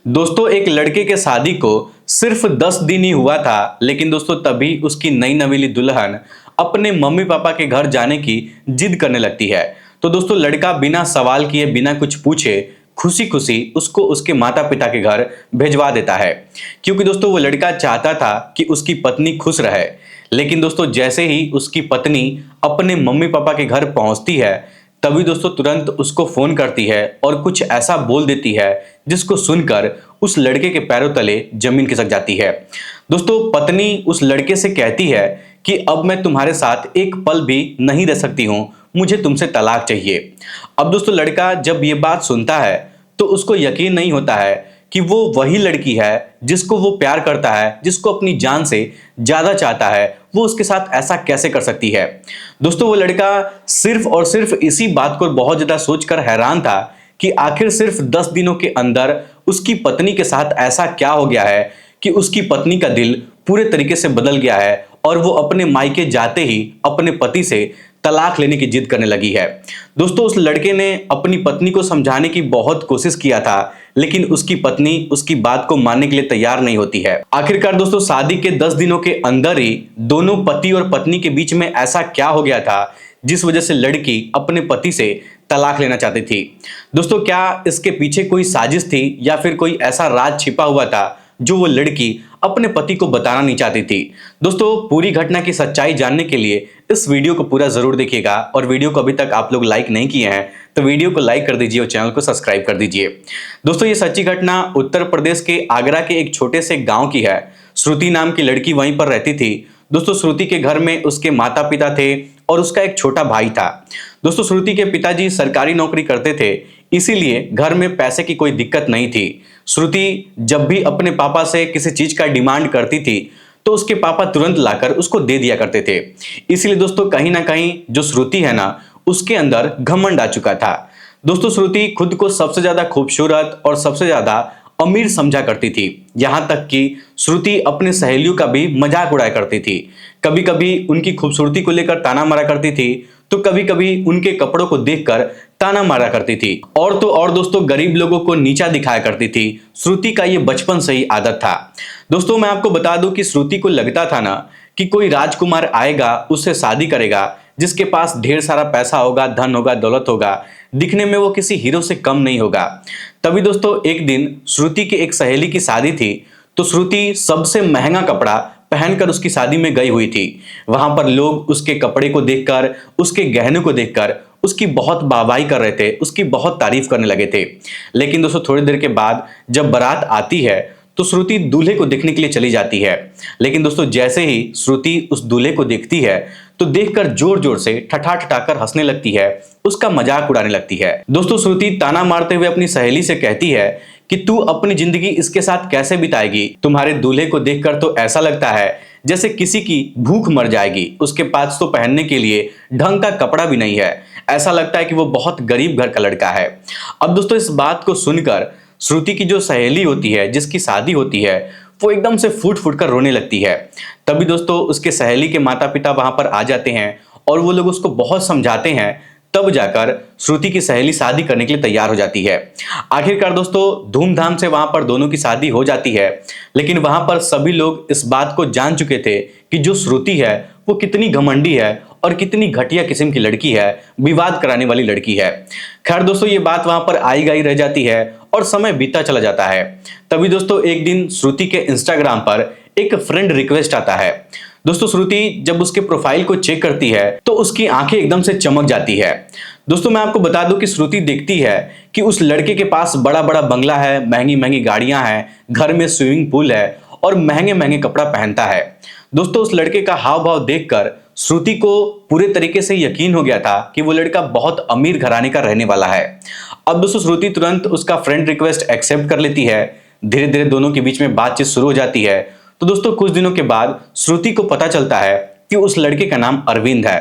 दोस्तों एक लड़के के शादी को सिर्फ 10 दिन ही हुआ था, लेकिन दोस्तों तभी उसकी नई नवेली दुल्हन अपने मम्मी पापा के घर जाने की जिद करने लगती है। तो दोस्तों लड़का बिना सवाल किए बिना कुछ पूछे खुशी खुशी उसको उसके माता पिता के घर भेजवा देता है, क्योंकि दोस्तों वो लड़का चाहता था कि उसकी पत्नी खुश रहे। लेकिन दोस्तों जैसे ही उसकी पत्नी अपने मम्मी पापा के घर पहुंचती है, तभी दोस्तों तुरंत उसको फोन करती है और कुछ ऐसा बोल देती है जिसको सुनकर उस लड़के के पैरों तले जमीन खिसक जाती है। दोस्तों पत्नी उस लड़के से कहती है कि अब मैं तुम्हारे साथ एक पल भी नहीं रह सकती हूं, मुझे तुमसे तलाक चाहिए। अब दोस्तों लड़का जब ये बात सुनता है तो उसको यकीन नहीं होता है कि वो वही लड़की है जिसको वो प्यार करता है, जिसको अपनी जान से ज्यादा चाहता है, वो उसके साथ ऐसा कैसे कर सकती है। दोस्तों वो लड़का सिर्फ और सिर्फ इसी बात को बहुत ज्यादा सोचकर हैरान था कि आखिर सिर्फ 10 दिनों के अंदर उसकी पत्नी के साथ ऐसा क्या हो गया है कि उसकी पत्नी का दिल पूरे तरीके से बदल गया है और वो अपने मायके जाते ही अपने पति से तलाक लेने की जिद करने लगी है। दोस्तों उस लड़के ने अपनी पत्नी को समझाने की बहुत कोशिश किया था, लेकिन उसकी पत्नी उसकी बात को मानने के लिए तैयार नहीं होती है। आखिरकार दोस्तों शादी के 10 दिनों के अंदर ही दोनों पति और पत्नी के बीच में ऐसा क्या हो गया था जिस वजह से लड़की अपने पति से तलाक लेना चाहती थी। दोस्तों क्या इसके पीछे कोई साजिश थी या फिर कोई ऐसा राज छिपा हुआ था जो वो लड़की अपने पति को बताना नहीं चाहती थी। दोस्तों पूरी घटना की सच्चाई जानने के लिए इस वीडियो को पूरा जरूर देखिएगा, और वीडियो को अभी तक आप लोग लाइक नहीं किए हैं तो वीडियो को लाइक कर दीजिए और चैनल को सब्सक्राइब कर दीजिए। दोस्तों ये सच्ची घटना उत्तर प्रदेश के आगरा के एक छोटे से गांव की है। श्रुति नाम की लड़की वहीं पर रहती थी। दोस्तों श्रुति के घर में उसके माता पिता थे और उसका एक छोटा भाई था। दोस्तों श्रुति के पिताजी सरकारी नौकरी करते थे, इसीलिए घर में पैसे की कोई दिक्कत नहीं थी। श्रुति जब भी अपने पापा से किसी चीज का डिमांड करती थी तो उसके पापा तुरंत लाकर उसको दे दिया करते थे। इसीलिए दोस्तों कहीं ना कहीं जो श्रुति है ना, उसके अंदर घमंड आ चुका था। दोस्तों श्रुति खुद को सबसे ज्यादा खूबसूरत और सबसे ज्यादा अमीर समझा करती थी। यहां तक कि श्रुति अपने सहेलियों का भी मजाक उड़ाया करती थी। कभी कभी उनकी खूबसूरती को लेकर ताना मारा करती थी, तो कभी कभी उनके कपड़ों को देखकर ताना मारा करती थी। और तो और दोस्तों गरीब लोगों को नीचा दिखाया करती थी। श्रुति का ये बचपन से ही आदत था। दोस्तों मैं आपको बता दूं कि श्रुति को लगता था ना कि कोई राजकुमार आएगा, उससे शादी करेगा, जिसके पास ढेर सारा पैसा होगा, धन होगा, दौलत होगा, दिखने में वो किसी हीरो से कम नहीं होगा। तभी दोस्तों एक दिन श्रुति की एक सहेली की शादी थी, तो श्रुति सबसे महंगा कपड़ा पहनकर उसकी शादी में गई हुई थी। वहां पर लोग उसके कपड़े को देखकर, उसके गहनों को देखकर उसकी बहुत वाहवाही कर रहे थे, उसकी बहुत तारीफ करने लगे थे। लेकिन दोस्तों थोड़ी देर के बाद जब बारात आती है तो श्रुति दूल्हे को देखने के लिए चली जाती है। लेकिन दोस्तों जैसे ही श्रुति उस दूल्हे को देखती है तो देखकर जोर जोर से ठठा ठठाकर हंसने लगती है, उसका मजाक उड़ाने लगती है। दोस्तों श्रुति ताना मारते हुए अपनी सहेली से कहती है कि तू अपनी जिंदगी इसके साथ कैसे बिताएगी? तुम्हारे दूल्हे को देखकर तो ऐसा लगता है जैसे किसी की भूख मर जाएगी। उसके पास तो पहनने के लिए ढंग का कपड़ा भी नहीं है, ऐसा लगता है कि वो बहुत गरीब घर का लड़का है। अब दोस्तों इस बात को सुनकर श्रुति की जो सहेली होती है, जिसकी शादी होती है, वो एकदम से फूट फूट कर रोने लगती है। तभी दोस्तों उसके सहेली के माता पिता वहां पर आ जाते हैं और वो लोग उसको बहुत समझाते हैं, तब जाकर श्रुति की सहेली शादी करने के लिए तैयार हो जाती है। आखिरकार दोस्तों धूमधाम से वहां पर दोनों की शादी हो जाती है। लेकिन वहां पर सभी लोग इस बात को जान चुके थे कि जो श्रुति है वो कितनी घमंडी है और कितनी घटिया किस्म की लड़की है, विवाद कराने वाली लड़की है। खैर दोस्तों ये बात वहां पर आई गई रह जाती है और समय बीता चला जाता है। तभी दोस्तों एक दिन श्रुति के इंस्टाग्राम पर एक फ्रेंड रिक्वेस्ट आता है। दोस्तों श्रुति जब उसके प्रोफाइल को चेक करती है तो उसकी आंखें एकदम से चमक जाती है। दोस्तों मैं आपको बता दूं कि श्रुति देखती है कि उस लड़के के पास बड़ा बड़ा बंगला है, महंगी महंगी गाड़ियां हैं, घर में स्विमिंग पूल है और महंगे महंगे कपड़ा पहनता है। दोस्तों उस लड़के का हाव भाव देखकर श्रुति को पूरे तरीके से यकीन हो गया था कि वो लड़का बहुत अमीर घराने का रहने वाला है। अब दोस्तों श्रुति तुरंत उसका फ्रेंड रिक्वेस्ट एक्सेप्ट कर लेती है। धीरे धीरे दोनों के बीच में बातचीत शुरू हो जाती है। तो दोस्तों कुछ दिनों के बाद श्रुति को पता चलता है कि उस लड़के का नाम अरविंद है।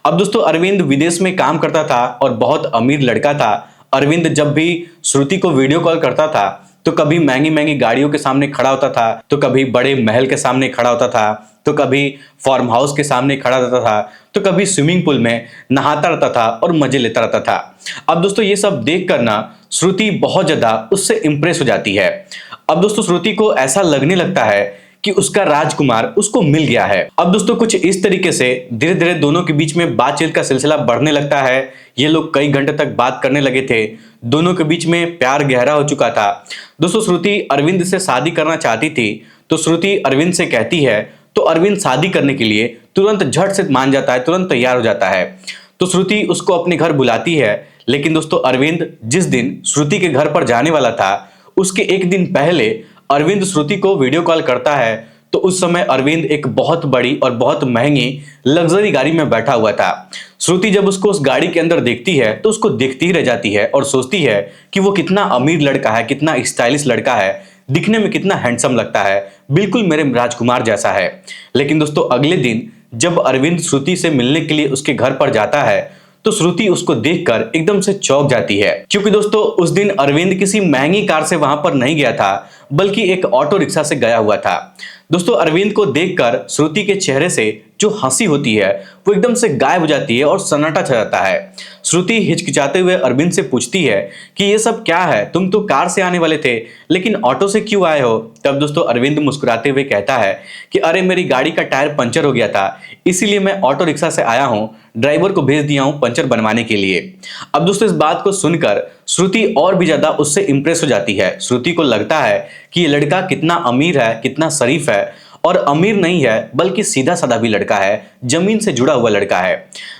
अब दोस्तों अरविंद विदेश में काम करता था और बहुत अमीर लड़का था। अरविंद जब भी श्रुति को वीडियो कॉल करता था तो कभी महंगी महंगी गाड़ियों के सामने खड़ा होता था, तो कभी बड़े महल के सामने खड़ा होता था, तो कभी फार्म हाउस के सामने खड़ा रहता था, तो कभी स्विमिंग पूल में नहाता रहता था और मजे लेता रहता था। अब दोस्तों ये सब देखकर ना श्रुति बहुत ज्यादा उससे इंप्रेस हो जाती है। अब दोस्तों श्रुति को ऐसा लगने लगता है कि उसका राजकुमार उसको मिल गया है। अब दोस्तों कुछ इस तरीके से धीरे धीरे दोनों के बीच में बातचीत का सिलसिला बढ़ने लगता है। ये लोग कई घंटे तक बात करने लगे थे, दोनों के बीच में प्यार गहरा हो चुका था। दोस्तों श्रुति अरविंद से शादी करना चाहती थी, तो श्रुति अरविंद से कहती है, तो अरविंद शादी करने के लिए तुरंत झट से मान जाता है, तुरंत तैयार हो जाता है। तो श्रुति उसको अपने घर बुलाती है, लेकिन दोस्तों अरविंद जिस दिन श्रुति के घर पर जाने वाला था उसके एक दिन पहले अरविंद श्रुति को वीडियो कॉल करता है। तो उस समय अरविंद एक बहुत बड़ी और बहुत महंगी लग्जरी गाड़ी में बैठा हुआ था। श्रुति जब उसको उस गाड़ी के अंदर देखती है तो उसको देखती ही रह जाती है और सोचती है कि वो कितना अमीर लड़का है, कितना स्टाइलिश लड़का है, दिखने में कितना हैंडसम लगता है, बिल्कुल मेरे राजकुमार जैसा है। लेकिन दोस्तों अगले दिन जब अरविंद श्रुति से मिलने के लिए उसके घर पर जाता है तो श्रुति उसको देखकर एकदम से चौंक जाती है, क्योंकि दोस्तों उस दिन अरविंद किसी महंगी कार से वहां पर नहीं गया था, बल्कि एक ऑटो रिक्शा से गया हुआ था। दोस्तों अरविंद को देखकर श्रुति के चेहरे से जो हंसी होती है वो एकदम से गायब हो जाती है और सन्नाटा छा जाता है। श्रुति हिचकिचाते हुए अरविंद से पूछती है कि ये सब क्या है, तुम तो कार से आने वाले थे लेकिन ऑटो से क्यों आए हो। तब दोस्तों अरविंद मुस्कुराते हुए कहता है कि अरे मेरी गाड़ी का टायर पंचर हो गया था, इसीलिए मैं ऑटो रिक्शा से आया हूँ, ड्राइवर को भेज दिया हूँ पंचर बनवाने के लिए। अब दोस्तों इस बात को सुनकर श्रुति और भी ज्यादा उससे इंप्रेस हो जाती है। श्रुति को लगता है कि ये लड़का कितना अमीर है, कितना शरीफ है, और अमीर नहीं है बल्कि सीधा साधा भी लड़का है, जमीन से जुड़ा हुआ लड़का है।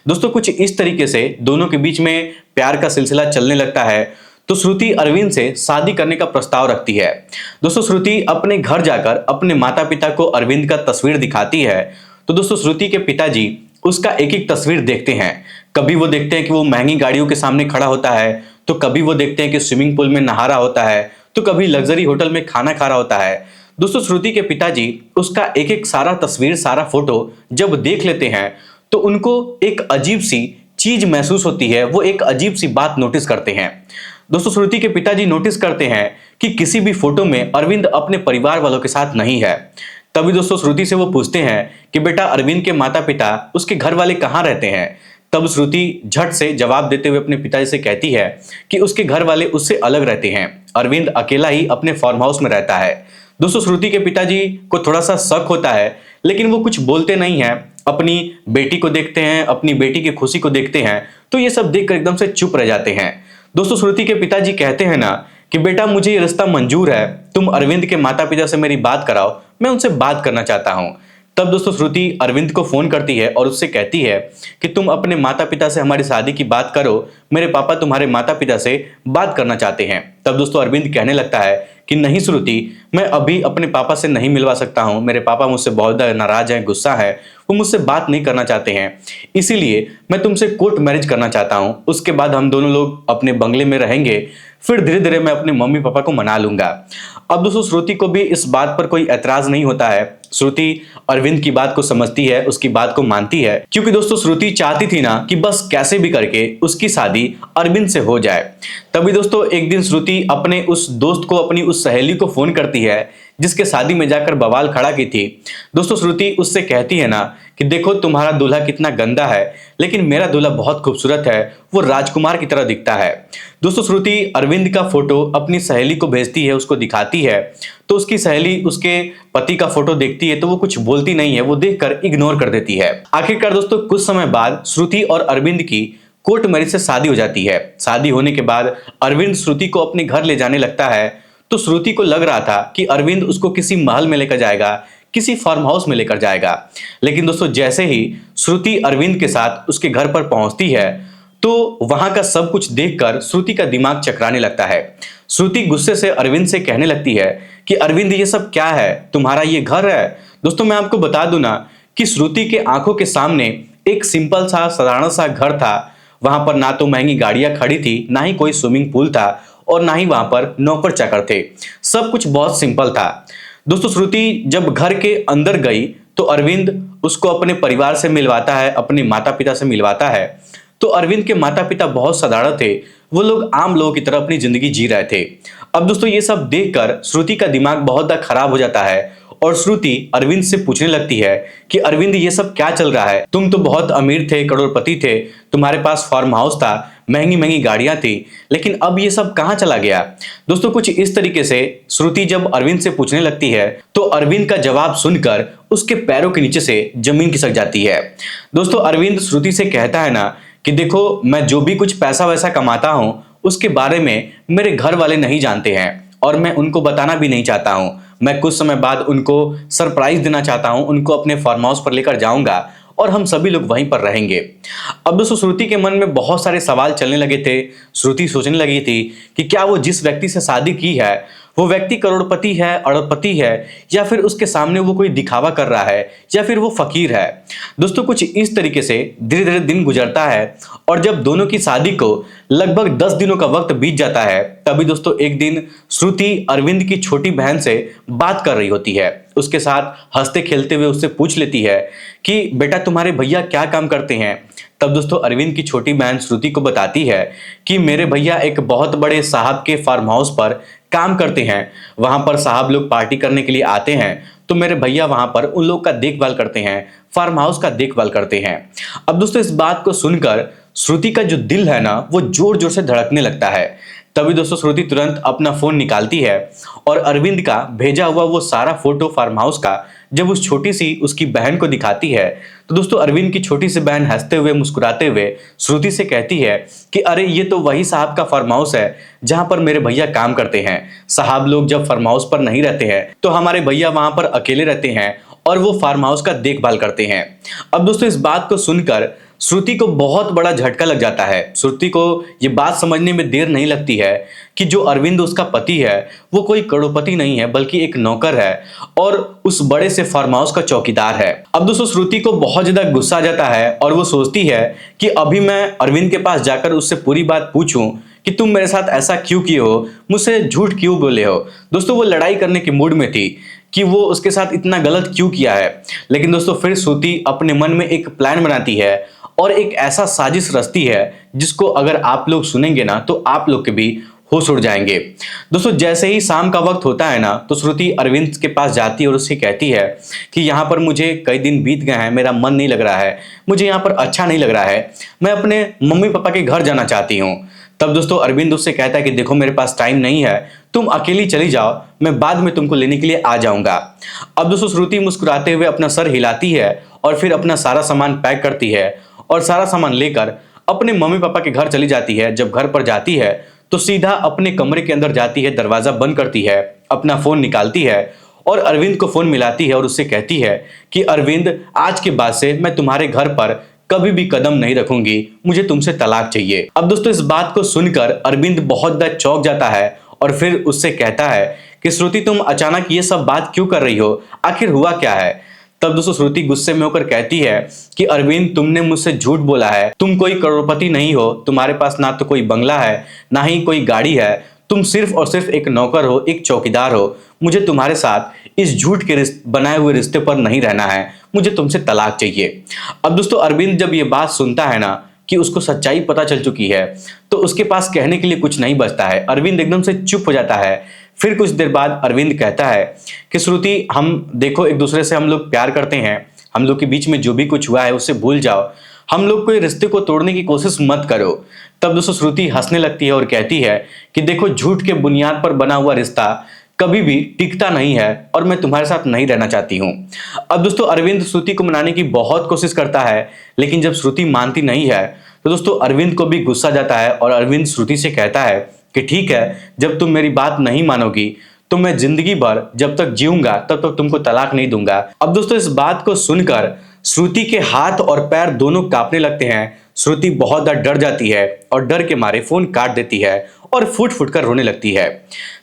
दोस्तों कुछ इस तरीके से दोनों के बीच में प्यार का सिलसिला चलने लगता है। तो श्रुति अरविंद से शादी करने का प्रस्ताव रखती है। दोस्तों श्रुति अपने घर जाकर अपने माता पिता को अरविंद का तस्वीर दिखाती है। तो दोस्तों श्रुति के पिताजी उसका एक एक तस्वीर देखते हैं। कभी वो देखते हैं कि वो महंगी गाड़ियों के सामने खड़ा होता है, तो कभी वो देखते हैं कि स्विमिंग पूल में नहा रहा होता है, तो कभी लग्जरी होटल में खाना खा रहा होता है। दोस्तों श्रुति के पिताजी उसका एक एक सारा तस्वीर, सारा फोटो जब देख लेते हैं तो उनको एक अजीब सी चीज महसूस होती है, वो एक अजीब सी बात नोटिस करते हैं। दोस्तों श्रुति के पिताजी नोटिस करते हैं कि किसी भी फोटो में अरविंद अपने परिवार वालों के साथ नहीं है। तभी दोस्तों श्रुति से वो पूछते हैं कि बेटा अरविंद के माता पिता, उसके घर वाले कहाँ रहते हैं। तब श्रुति झट से जवाब देते हुए अपने पिताजी से कहती है कि उसके घर वाले उससे अलग रहते हैं, अरविंद अकेला ही अपने फार्म हाउस में रहता है। दोस्तों श्रुति के पिताजी को थोड़ा सा शक होता है, लेकिन वो कुछ बोलते नहीं है, अपनी बेटी को देखते हैं, अपनी बेटी की खुशी को देखते हैं, तो ये सब देखकर एकदम से चुप रह जाते हैं। दोस्तों श्रुति के पिताजी कहते हैं ना कि बेटा मुझे ये रिश्ता मंजूर है, तुम अरविंद के माता पिता से मेरी बात कराओ, मैं उनसे बात करना चाहता हूँ। तब दोस्तों श्रुति अरविंद को फोन करती है और उससे कहती है कि तुम अपने माता पिता से हमारी शादी की बात करो, मेरे पापा तुम्हारे माता पिता से बात करना चाहते हैं। तब दोस्तों अरविंद कहने लगता है कि नहीं श्रुति, मैं अभी अपने पापा से नहीं मिलवा सकता हूं, मेरे पापा मुझसे बहुत नाराज हैं, गुस्सा है, वो मुझसे बात नहीं करना चाहते हैं, इसीलिए मैं तुमसे कोर्ट मैरिज करना चाहता हूं। उसके बाद हम दोनों लोग अपने बंगले में रहेंगे, फिर धीरे धीरे मैं अपने मम्मी पापा को मना लूंगा। अब दोस्तों श्रुति को भी इस बात पर कोई ऐतराज नहीं होता है। श्रुति अरविंद की बात को समझती है, उसकी बात को मानती है, क्योंकि दोस्तों श्रुति चाहती थी ना कि बस कैसे भी करके उसकी शादी अरविंद से हो जाए। तभी दोस्तों एक दिन श्रुति अपने उस दोस्त को, अपनी उस सहेली को फोन करती है जिसके शादी में जाकर बवाल खड़ा की थी। दोस्तों श्रुति उससे कहती है ना कि देखो तुम्हारा दूल्हा कितना गंदा है, लेकिन मेरा दूल्हा बहुत खूबसूरत है, वो राजकुमार की तरह दिखता है। दोस्तों श्रुति अरविंद का फोटो अपनी सहेली को भेजती है, उसको दिखाती है, तो उसकी सहेली उसके पति का फोटो देखती है तो वो कुछ बोलती नहीं है, वो देखकर इग्नोर कर देती है। आखिरकार दोस्तों कुछ समय बाद श्रुति और अरविंद की कोर्ट मैरिज से शादी हो जाती है। शादी होने के बाद अरविंद श्रुति को अपने घर ले जाने लगता है। तो श्रुति को लग रहा था कि अरविंद उसको किसी महल में लेकर जाएगा, किसी फार्म हाउस में लेकर जाएगा, लेकिन दोस्तों जैसे ही श्रुति अरविंद के साथ उसके घर पर पहुंचती है तो वहां का सब कुछ देखकर श्रुति का दिमाग चकराने लगता है। श्रुति गुस्से से अरविंद से कहने लगती है कि अरविंद ये सब क्या है, तुम्हारा ये घर है। दोस्तों मैं आपको बता दूं ना कि श्रुति के आंखों के सामने एक सिंपल सा साधारण सा घर था। वहां पर ना तो महंगी गाड़ियां खड़ी थी, ना ही कोई स्विमिंग पूल था, और ना ही वहां पर नौकर चाकर थे। सब कुछ बहुत सिंपल था। दोस्तों श्रुति जब घर के अंदर गई तो अरविंद उसको अपने परिवार से मिलवाता है, अपने माता पिता से मिलवाता है। तो अरविंद के माता पिता बहुत साधारण थे, वो लोग आम लोगों की तरह अपनी जिंदगी जी रहे थे। अब दोस्तों ये सब देखकर श्रुति का दिमाग बहुत ज्यादा खराब हो जाता है और श्रुति अरविंद से पूछने लगती है कि अरविंद ये सब क्या चल रहा है, तुम तो बहुत अमीर थे, करोड़पति थे, तुम्हारे पास फार्म हाउस था, महंगी महंगी गाड़ियां थी, लेकिन अब ये सब कहां चला गया। दोस्तों कुछ इस तरीके से श्रुति जब अरविंद से पूछने लगती है तो अरविंद का जवाब सुनकर उसके पैरों के नीचे से जमीन खिसक जाती है। दोस्तों अरविंद श्रुति से कहता है ना कि देखो मैं जो भी कुछ पैसा वैसा कमाता हूं उसके बारे में मेरे घर वाले नहीं जानते हैं और मैं उनको बताना भी नहीं चाहता हूं। मैं कुछ समय बाद उनको सरप्राइज देना चाहता हूं, उनको अपने फार्म हाउस पर लेकर जाऊंगा और हम सभी लोग वहीं पर रहेंगे। अब दोस्तों श्रुति के मन में बहुत सारे सवाल चलने लगे थे। श्रुति सोचने लगी थी कि क्या वो जिस व्यक्ति से शादी की है वो व्यक्ति करोड़पति है, अरबपति है, या फिर उसके सामने वो कोई दिखावा कर रहा है, या फिर वो फकीर है। दोस्तों कुछ इस तरीके से धीरे धीरे दिन गुजरता है और जब दोनों की शादी को लगभग 10 दिनों का वक्त बीत जाता है तभी दोस्तों एक दिन श्रुति अरविंद की छोटी बहन से बात कर रही होती है। उसके साथ हंसते खेलते हुए उससे पूछ लेती है कि बेटा तुम्हारे भैया क्या काम करते हैं। तब दोस्तों अरविंद की छोटी बहन श्रुति को बताती है कि मेरे भैया एक बहुत बड़े साहब के फार्म हाउस पर काम करते हैं, वहां पर साहब लोग पार्टी करने के लिए आते हैं तो मेरे भैया वहां पर उन लोग का देखभाल करते हैं, फार्म हाउस का देखभाल करते हैं। अब दोस्तों इस बात को सुनकर श्रुति का जो दिल है ना वो जोर जोर से धड़कने लगता है। तभी दोस्तों श्रुति तुरंत अपना फोन निकालती है और अरविंद का भेजा हुआ वो सारा फोटो फार्म हाउस का जब उस छोटी सी उसकी बहन को दिखाती है तो दोस्तों अरविंद की छोटी सी बहन हंसते हुए मुस्कुराते हुए श्रुति से कहती है कि अरे ये तो वही साहब का फार्म हाउस है जहां पर मेरे भैया काम करते हैं। साहब लोग जब फार्म हाउस पर नहीं रहते हैं तो हमारे भैया वहां पर अकेले रहते हैं और वो फार्म हाउस का देखभाल करते हैं। अब दोस्तों इस बात को सुनकर श्रुति को बहुत बड़ा झटका लग जाता है। श्रुति को ये बात समझने में देर नहीं लगती है कि जो अरविंद उसका पति है वो कोई करोड़पति नहीं है बल्कि एक नौकर है और उस बड़े से फार्म हाउस का चौकीदार है। अब दोस्तों श्रुति को बहुत ज्यादा गुस्सा आ जाता है और वो सोचती है कि अभी मैं अरविंद के पास जाकर उससे पूरी बात पूछूं कि तुम मेरे साथ ऐसा क्यों किए हो, मुझसे झूठ क्यों बोले हो। दोस्तों वो लड़ाई करने के मूड में थी कि वो उसके साथ इतना गलत क्यों किया है। लेकिन दोस्तों फिर श्रुति अपने मन में एक प्लान बनाती है और एक ऐसा साजिश रचती है जिसको अगर आप लोग सुनेंगे ना तो आप लोग के भी होश उड़ जाएंगे। दोस्तों जैसे ही शाम का वक्त होता है ना तो श्रुति अरविंद के पास जाती है और उससे कहती है कि यहाँ पर मुझे कई दिन बीत गए हैं, मेरा मन नहीं लग रहा है, मुझे यहाँ पर अच्छा नहीं लग रहा है, मैं अपने मम्मी पापा के घर जाना चाहती हूँ। तब दोस्तों अरविंद उससे कहता है कि देखो मेरे पास टाइम नहीं है, तुम अकेली चली जाओ, मैं बाद में तुमको लेने के लिए आ जाऊंगा। अब दोस्तों श्रुति मुस्कुराते हुए अपना सर हिलाती है और फिर अपना सारा सामान पैक करती है और सारा सामान लेकर अपने मम्मी पापा के घर चली जाती है। जब घर पर जाती है तो सीधा अपने कमरे के अंदर जाती है, दरवाजा बंद करती है, अपना फोन निकालती है और अरविंद को फोन मिलाती है और उससे कहती है कि अरविंद आज के बाद से मैं तुम्हारे घर पर कभी भी कदम नहीं रखूंगी, मुझे तुमसे तलाक चाहिए। अब दोस्तों इस बात को सुनकर अरविंद बहुत ज्यादा चौंक जाता है और फिर उससे कहता है कि श्रुति तुम अचानक ये सब बात क्यों कर रही हो, आखिर हुआ क्या है। तब दोस्तों श्रुति गुस्से में होकर कहती है कि अरविंद तुमने मुझसे झूठ बोला है, तुम कोई करोड़पति नहीं हो, तुम्हारे पास ना तो कोई बंगला है ना ही कोई गाड़ी है, तुम सिर्फ और सिर्फ एक नौकर हो, एक चौकीदार हो। मुझे तुम्हारे साथ इस झूठ के बनाए हुए रिश्ते पर नहीं रहना है, मुझे तुमसे तलाक चाहिए। अब दोस्तों अरविंद जब ये बात सुनता है ना कि उसको सच्चाई पता चल चुकी है तो उसके पास कहने के लिए कुछ नहीं बचता है। अरविंद एकदम से चुप हो जाता है। फिर कुछ देर बाद अरविंद कहता है कि श्रुति हम देखो एक दूसरे से हम लोग प्यार करते हैं, हम लोग के बीच में जो भी कुछ हुआ है उससे भूल जाओ, हम लोग कोई रिश्ते को तोड़ने की कोशिश मत करो। तब दोस्तों श्रुति हंसने लगती है और कहती है कि देखो झूठ के बुनियाद पर बना हुआ रिश्ता कभी भी टिकता नहीं है और मैं तुम्हारे साथ नहीं रहना चाहती हूँ। अब दोस्तों अरविंद श्रुति को मनाने की बहुत कोशिश करता है लेकिन जब श्रुति मानती नहीं है तो दोस्तों अरविंद को भी गुस्सा जाता है और अरविंद श्रुति से कहता है कि ठीक है, जब तुम मेरी बात नहीं मानोगी तो मैं जिंदगी भर जब तक जीऊंगा तब तक तुमको तलाक नहीं दूंगा। अब दोस्तों इस बात को सुनकर श्रुति के हाथ और पैर दोनों कांपने लगते हैं। श्रुति बहुत ज्यादा डर जाती है और डर के मारे फोन काट देती है और फूट फूट कर रोने लगती है।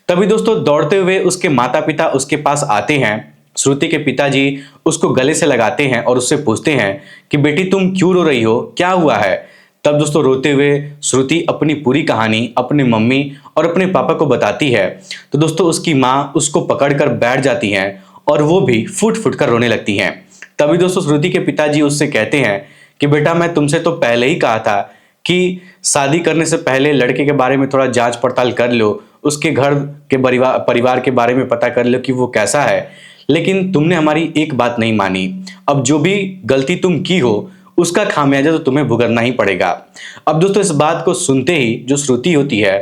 तभी दोस्तों दौड़ते हुए उसके माता पिता उसके पास आते हैं। श्रुति के पिताजी उसको गले से लगाते हैं और उससे पूछते हैं कि बेटी तुम क्यों रो रही हो, क्या हुआ है। तब दोस्तों रोते हुए श्रुति अपनी पूरी कहानी अपने मम्मी और अपने पापा को बताती है। तो दोस्तों उसकी माँ उसको पकड़कर बैठ जाती हैं और वो भी फूट फूट कर रोने लगती हैं। तभी दोस्तों श्रुति के पिताजी उससे कहते हैं कि बेटा मैं तुमसे तो पहले ही कहा था कि शादी करने से पहले लड़के के बारे में थोड़ा जांच पड़ताल कर लो, उसके घर के परिवार के बारे में पता कर लो कि वो कैसा है। लेकिन तुमने हमारी एक बात नहीं मानी। अब जो भी गलती तुम की हो उसका खामियाजा तो तुम्हें भुगतना ही पड़ेगा। अब दोस्तों इस बात को सुनते ही जो श्रुति होती है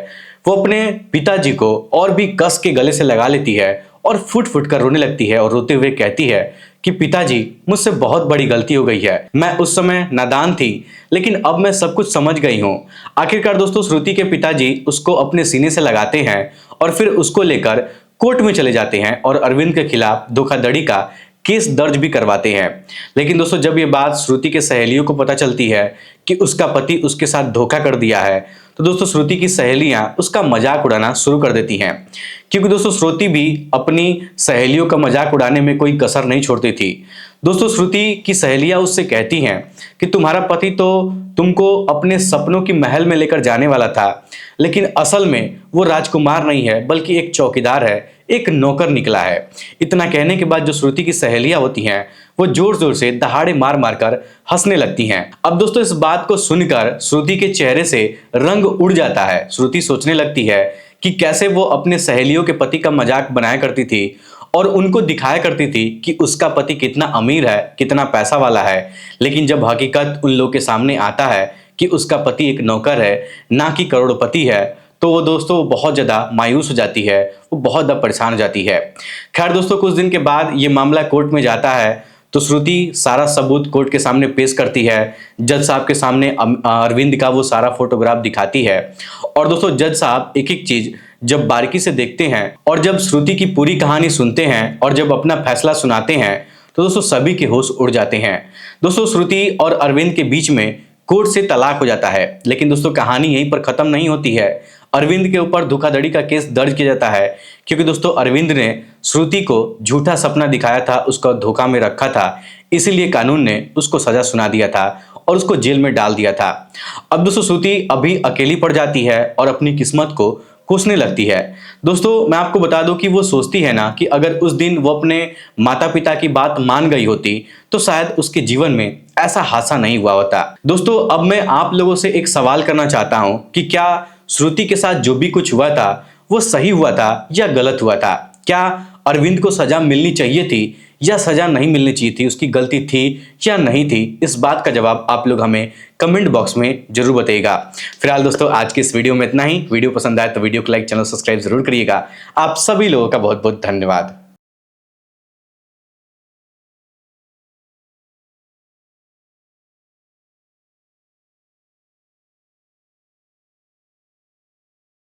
वो अपने पिताजी को और भी कस के गले से लगा लेती है और फुट फुट कर रोने लगती है और रोते हुए कहती है कि पिताजी, मुझसे बहुत बड़ी गलती हो गई है। मैं उस समय नादान थी, लेकिन अब मैं सब कुछ समझ गई हूँ। आखिरकार दोस्तों श्रुति के पिताजी उसको अपने सीने से लगाते हैं और फिर उसको लेकर कोर्ट में चले जाते हैं और अरविंद के खिलाफ धोखाधड़ी का केस दर्ज भी करवाते हैं। लेकिन दोस्तों जब ये बात श्रुति के सहेलियों को पता चलती है कि उसका पति उसके साथ धोखा कर दिया है, तो दोस्तों श्रुति की सहेलियां उसका मजाक उड़ाना शुरू कर देती हैं। क्योंकि दोस्तों श्रुति भी अपनी सहेलियों का मजाक उड़ाने में कोई कसर नहीं छोड़ती थी। दोस्तों श्रुति की सहेलियां उससे कहती हैं कि तुम्हारा पति तो तुमको अपने सपनों की महल में लेकर जाने वाला था, लेकिन असल में वो राजकुमार नहीं है बल्कि एक चौकीदार है, एक नौकर निकला है। इतना कहने के बाद जो श्रुति की सहेलियां होती हैं वो जोर जोर से दहाड़े मार मार कर हंसने लगती हैं। अब दोस्तों इस बात को सुनकर श्रुति के चेहरे से रंग उड़ जाता है। श्रुति सोचने लगती है कि कैसे वो अपने सहेलियों के पति का मजाक बनाया करती थी और उनको दिखाया करती थी कि उसका पति कितना अमीर है, कितना पैसा वाला है। लेकिन जब हकीकत उन लोगों के सामने आता है कि उसका पति एक नौकर है, ना कि करोड़पति है, तो वो दोस्तों बहुत ज़्यादा मायूस हो जाती है, वो बहुत ज़्यादा परेशान हो जाती है। खैर दोस्तों कुछ दिन के बाद ये मामला कोर्ट में जाता है, तो श्रुति सारा सबूत कोर्ट के सामने पेश करती है। जज साहब के सामने अरविंद का वो सारा फोटोग्राफ दिखाती है और दोस्तों जज साहब एक एक चीज जब बारीकी से देखते हैं और जब श्रुति की पूरी कहानी सुनते हैं और जब अपना फैसला सुनाते हैं, तो दोस्तों सभी के होश उड़ जाते हैं। दोस्तों श्रुति और अरविंद के बीच में कोर्ट से तलाक हो जाता है। लेकिन दोस्तों कहानी यहीं पर खत्म नहीं होती है। अरविंद के ऊपर धोखाधड़ी का केस दर्ज किया जाता है, क्योंकि दोस्तों अरविंद ने श्रुति को झूठा सपना दिखाया था, उसका धोखा में रखा था, इसीलिए कानून ने उसको सजा सुना दिया था और उसको जेल में डाल दिया था। अब दोस्तों श्रुति अभी अकेली पड़ जाती है और अपनी किस्मत को कोसने लगती है। दोस्तों मैं आपको बता दूं कि वो सोचती है ना कि अगर उस दिन वो अपने माता पिता की बात मान गई होती तो शायद उसके जीवन में ऐसा हादसा नहीं हुआ होता। दोस्तों अब मैं आप लोगों से एक सवाल करना चाहता हूं कि क्या श्रुति के साथ जो भी कुछ हुआ था वो सही हुआ था या गलत हुआ था? क्या अरविंद को सजा मिलनी चाहिए थी या सजा नहीं मिलनी चाहिए थी? उसकी गलती थी या नहीं थी? इस बात का जवाब आप लोग हमें कमेंट बॉक्स में जरूर बताइएगा। फिलहाल दोस्तों आज की इस वीडियो में इतना ही। वीडियो पसंद आए तो वीडियो को लाइक, चैनल सब्सक्राइब जरूर करिएगा। आप सभी लोगों का बहुत बहुत धन्यवाद।